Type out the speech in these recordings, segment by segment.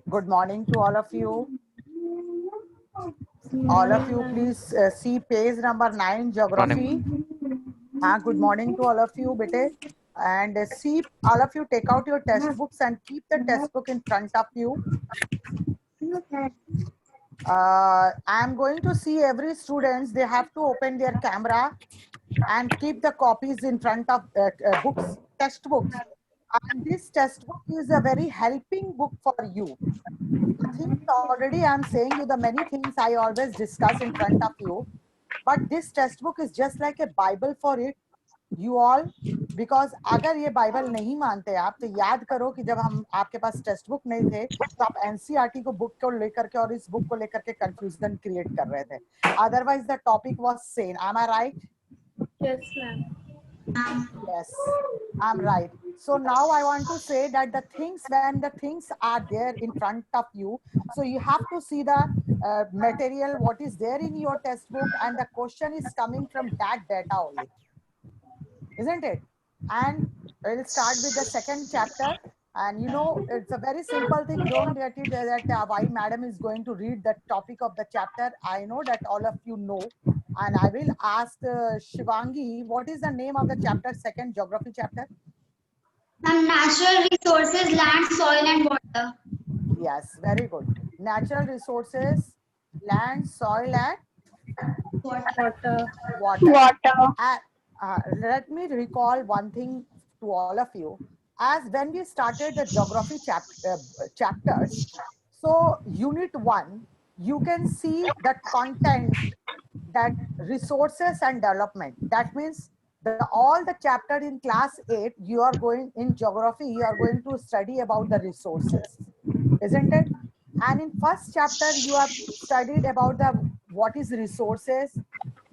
Good morning to all of you. All of you, please see page number 9, geography. Good morning to all of you, bete. And see, all of you take out your test books and keep the test book in front of you. I am going to see every students. They have to open their camera and keep the copies in front of books, test books. And this test book is a very helping book for you. The things already I'm saying you the many things I always discuss in front of you, but this test book is just like a Bible for it. You all, because अगर ये Bible नहीं मानते आप तो याद करो कि जब हम आपके पास टेक्स्ट बुक नहीं थे तो आप एनसीईआरटी को बुक को लेकर के और इस बुक को लेकर के कंफ्यूजन क्रिएट कर रहे थे. Otherwise the topic was same. Am I right? Yes, ma'am. Yes, I'm right. So now I want to say that the things, when the things are there in front of you, so you have to see the material, what is there in your test book, and the question is coming from that data only, isn't it? And we'll start with the second chapter. And you know, it's a very simple thing. Don't get it that why madam is going to read the topic of the chapter. I know that all of you know. And I will ask Shivangi, what is the name of the chapter, second geography chapter? Natural resources, land, soil, and water. Yes, very good. Natural resources, land, soil, and Water. water. Let me recall one thing to all of you. As when we started the geography chapters, so unit 1, you can see the content, that resources and development. That means all the chapter in class 8, you are going in geography, you are going to study about the resources, isn't it? And in first chapter, you have studied about the what is resources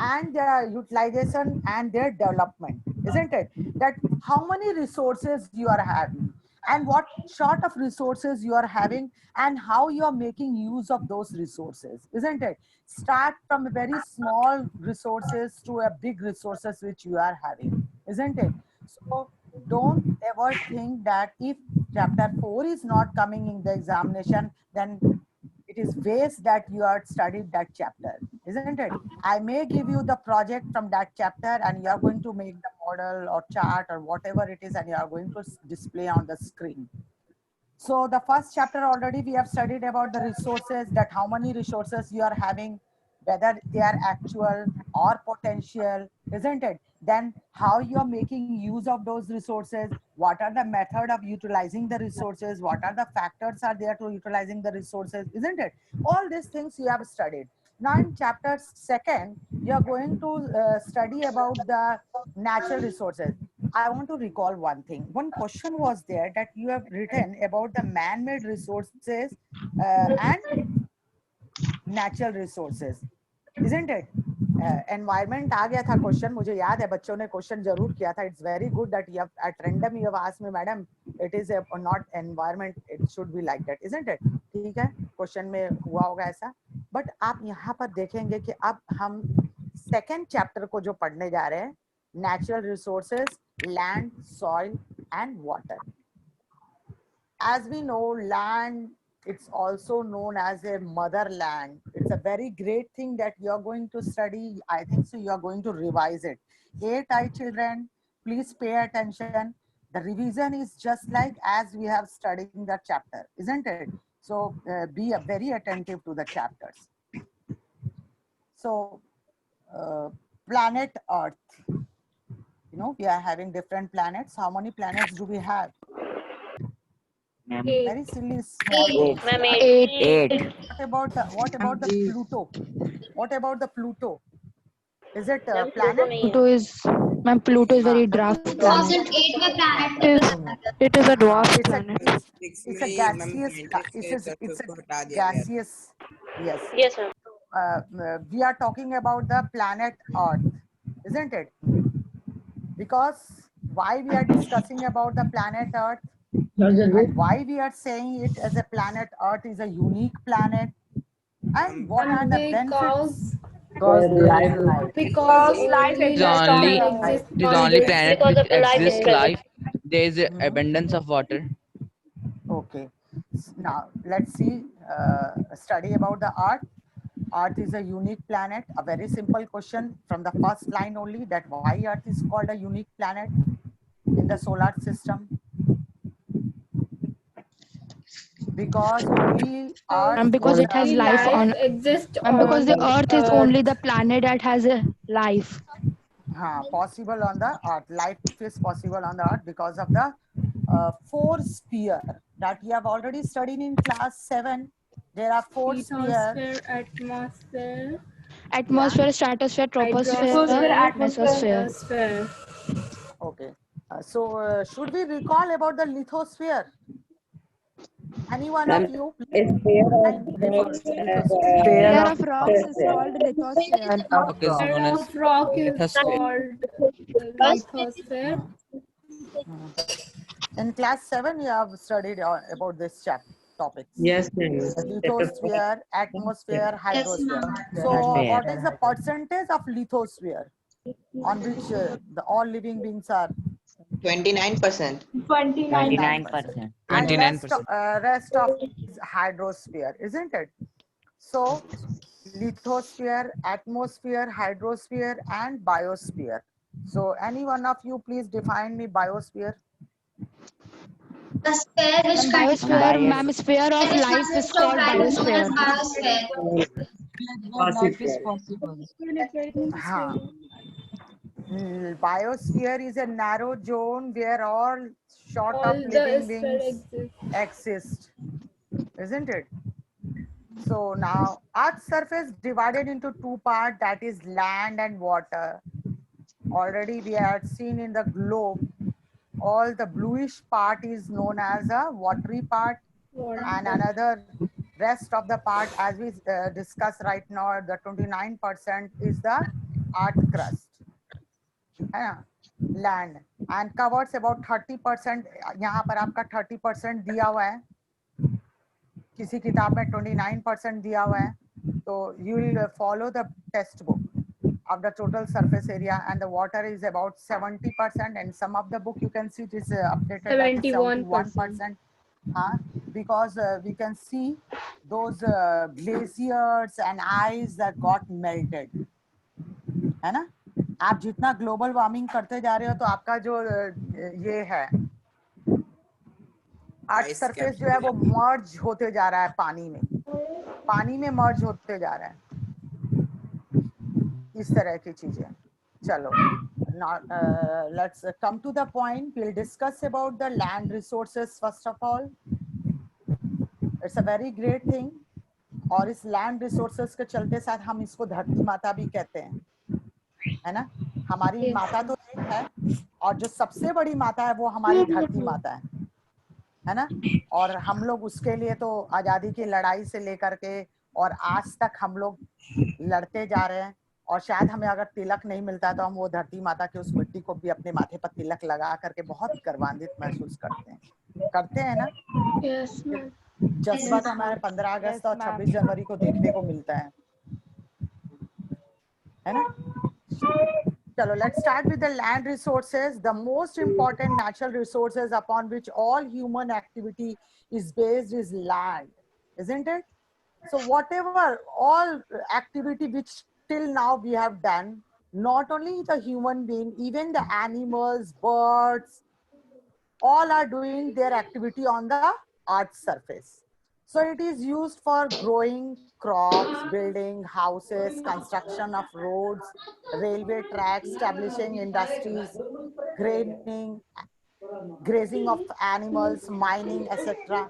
and their utilization and their development, isn't it? That how many resources you are having and what sort of resources you are having and how you are making use of those resources, isn't it? Start from very small resources to a big resources which you are having, isn't it? So don't ever think that if chapter 4 is not coming in the examination, then it is waste that you are studied that chapter, isn't it? I may give you the project from that chapter and you are going to make the model or chart or whatever it is and you are going to display on the screen. So the first chapter already we have studied about the resources, that how many resources you are having, whether they are actual or potential, isn't it? Then how you are making use of those resources, what are the method of utilizing the resources, what are the factors are there to utilizing the resources, isn't it? All these things you have studied. Now in chapter 2, you are going to study about the natural resources. I want to recall one thing. One question was there that you have written about the man-made resources and natural resources, isn't it? Environment आ गया था question. मुझे याद है बच्चों ने question जरूर किया था. It's very good that you have at random you have asked me, madam, it is a not environment. It should be like that, isn't it? ठीक है, question में हुआ होगा ऐसा. But आप यहाँ पर देखेंगे कि अब हम second chapter को जो पढ़ने जा रहे हैं, natural resources, land, soil, and water. As we know, land, it's also known as a motherland. It's a very great thing that you're going to study. I think so you're going to revise it. 8I children, please pay attention. The revision is just like as we have studying the chapter, isn't it? So be very attentive to the chapters. So planet Earth. You know, we are having different planets. How many planets do we have? Very silly small. Eight. What about the Pluto? What about the Pluto? Is it a planet? Pluto is very dwarf planet. 2008 में planet It is a dwarf It's a planet. it's a gaseous. It's a gaseous. Yes. Yes, ma'am. We are talking about the planet Earth, isn't it? Because why we are discussing about the planet Earth? And why we are saying it as a planet Earth is a unique planet, and what are the benefits? Because life It is exists only on planet this which exists life. There is abundance of water. Okay. Now let's see. Study about the Earth. Earth is a unique planet. A very simple question from the first line only, that why Earth is called a unique planet in the solar system. Because only Earth. And because it has Only life on, exists and because the on Earth is only the planet that has a life. Possible on the Earth. Life is possible on the Earth because of the four sphere that you have already studied in class 7. There are four spheres. Lithosphere, Atmosphere, stratosphere, troposphere, mesosphere. atmosphere. Okay. So should we recall about the lithosphere? Any one of you? It's pair of rocks, Lithosphere. Pair of rocks is called lithosphere. Okay, is known as Rock is lithosphere. called lithosphere. In class 7, you have studied about this topics. Yes, ma'am. Lithosphere, atmosphere, hydrosphere. ma'am. So what is the percentage of lithosphere on which all living beings are? 29%. 29%. And 29%. rest of is hydrosphere, isn't it? So lithosphere, atmosphere, hydrosphere, and biosphere. So any one of you please define me biosphere. The sphere which Biosphere, ma'am, sphere of life is called biosphere. Biosphere is a narrow zone where all sort All of the living sphere beings exists. exist, isn't it? So now Earth's surface divided into two parts, that is land and water. Already we had seen in the globe, all the bluish part is known as a watery part, and another rest of the part, as we discuss right now, the 29% is the earth crust, land, and covers about 30%. यहाँ पर आपका 30% दिया हुआ है, किसी किताब में 29% दिया हुआ है, तो you will follow the test book of the total surface area, and the water is about 70%, and some of the book you can see it is updated at 71%. Because we can see those glaciers and ice that got melted, है ना? आप जितना global warming करते जा रहे हो तो आपका जो ये है अर्थ सरफेस जो है वो मर्ज होते जा रहा है पानी में मर्ज होते जा रहा है, इस तरह की चीजें. चलो, now let's come to the point. We'll discuss about the land resources first of all. It's a very great thing, और इस लैंड रिसोर्सेस के चलते साथ हम इसको धरती माता भी कहते हैं, है ना? हमारी माता तो एक है, और जो सबसे बड़ी माता है वो हमारी धरती माता है ना? और हम लोग उसके लिए तो आजादी की लड़ाई से लेकर के और आज तक हम लोग लड़ते जा रहे हैं, और शायद हमें अगर तिलक नहीं मिलता तो हम वो धरती माता के उस मिट्टी को भी अपने माथे पर तिलक लगा करके बहुत गर्वान्वित महसूस करते हैं ना? Yes, ma'am. जज्बा तो हमारे 15 अगस्त और 26 जनवरी को देखने को मिलता है ना? चलो, let's start with the land resources. The most important natural resources upon which all human activity is based is land, isn't it? So whatever all activity which till now we have done, not only the human being, even the animals, birds, all are doing their activity on the earth's surface. So it is used for growing crops, building houses, construction of roads, railway tracks, establishing industries, grazing of animals, mining, etc.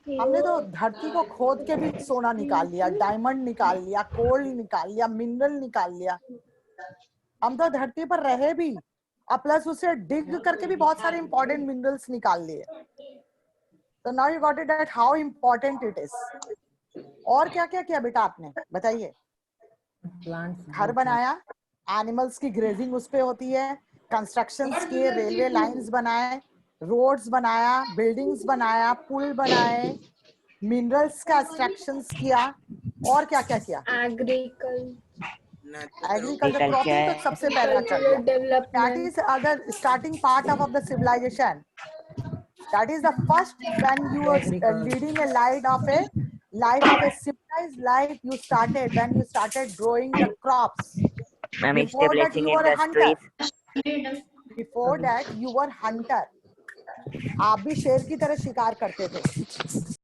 हमने तो धरती को खोद के भी सोना निकाल लिया, डायमंड निकाल लिया, कोल निकाल लिया, मिनरल निकाल लिया. हम तो धरती पर रहे भी, और प्लस उसे डिग करके भी बहुत सारे इंपॉर्टेंट मिनरल्स निकाल लिए. So now you got it that how important it is. और क्या क्या किया बेटा आपने, बताइए? घर बनाया, एनिमल्स की ग्रेजिंग उस पे होती है, कंस्ट्रक्शंस किए, रेलवे लाइंस बनाए, रोड्स बनाया, बिल्डिंग्स बनाया, पुल बनाए, मिनरल्स का एक्सट्रैक्शंस किया, और क्या क्या किया? एग्रीकल्चर, क्रॉपिंग तो सबसे पहले कर दिया. That is other starting part of the civilization. That is the first when you were leading a life of a civilized life. You started when you started growing the crops. Ma'am, Before that, establishing you were a hunter. industries. Before that, you were hunter. आप भी शेर की तरह शिकार करते थे.